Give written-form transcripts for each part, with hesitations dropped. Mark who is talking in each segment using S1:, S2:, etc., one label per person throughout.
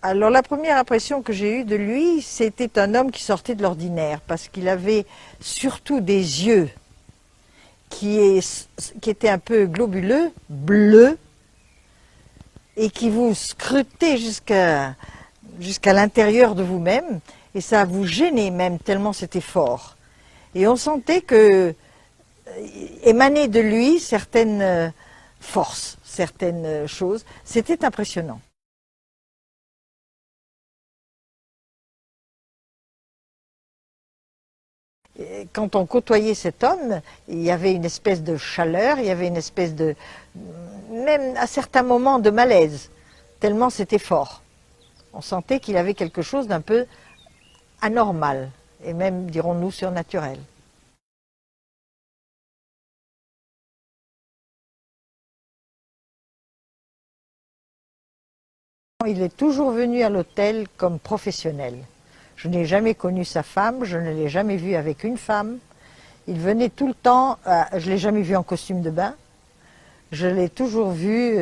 S1: Alors la première impression que j'ai eue de lui, c'était un homme qui sortait de l'ordinaire, parce qu'il avait surtout des yeux qui étaient un peu globuleux, bleus, et qui vous scrutaient jusqu'à l'intérieur de vous-même, et ça vous gênait même, tellement c'était fort. Et on sentait que émanait de lui certaines forces, certaines choses. C'était impressionnant. Et quand on côtoyait cet homme, il y avait une espèce de chaleur, il y avait une espèce de, même à certains moments, de malaise, tellement c'était fort. On sentait qu'il avait quelque chose d'un peu anormal, et même, dirons-nous, surnaturel. Il est toujours venu à l'hôtel comme professionnel. Je n'ai jamais connu sa femme, je ne l'ai jamais vu avec une femme. Il venait tout le temps, je ne l'ai jamais vu en costume de bain, je l'ai toujours vu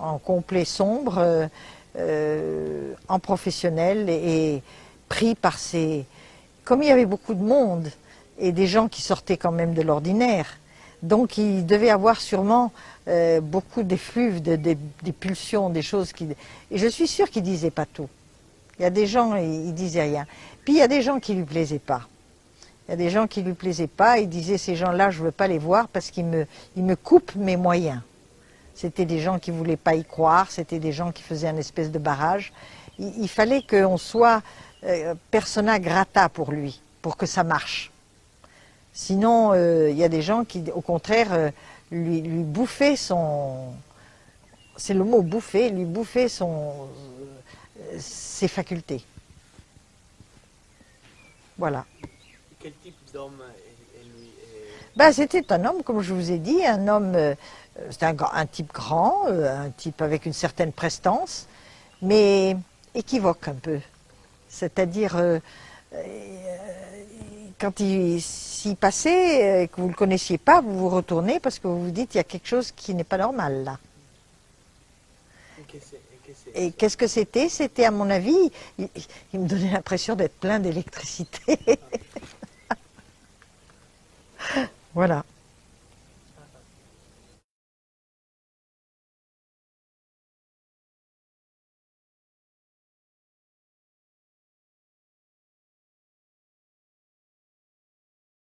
S1: en complet sombre, en professionnel et pris par ses... Comme il y avait beaucoup de monde et des gens qui sortaient quand même de l'ordinaire, donc il devait avoir sûrement beaucoup d'effluves, des pulsions, des choses qui... Et je suis sûre qu'il ne disait pas tout. Il y a des gens, ils ne disaient rien. Puis il y a des gens qui ne lui plaisaient pas. Il y a des gens qui ne lui plaisaient pas, il disait ces gens-là, je ne veux pas les voir parce qu'ils me coupent mes moyens. C'était des gens qui ne voulaient pas y croire, c'était des gens qui faisaient un espèce de barrage. Il fallait qu'on soit persona grata pour lui, pour que ça marche. Sinon, il y a des gens qui, au contraire, lui bouffaient son... C'est le mot bouffer, lui bouffaient ses facultés. Voilà.
S2: Quel type d'homme est lui?
S1: Ben, c'était un homme, comme je vous ai dit, un homme, c'était un type grand, un type avec une certaine prestance, mais équivoque un peu. C'est-à-dire, quand s'y passait, que vous ne le connaissiez pas, vous vous retournez parce que vous vous dites, il y a quelque chose qui n'est pas normal là. Et qu'est-ce que c'était? C'était, à mon avis, il me donnait l'impression d'être plein d'électricité. Voilà.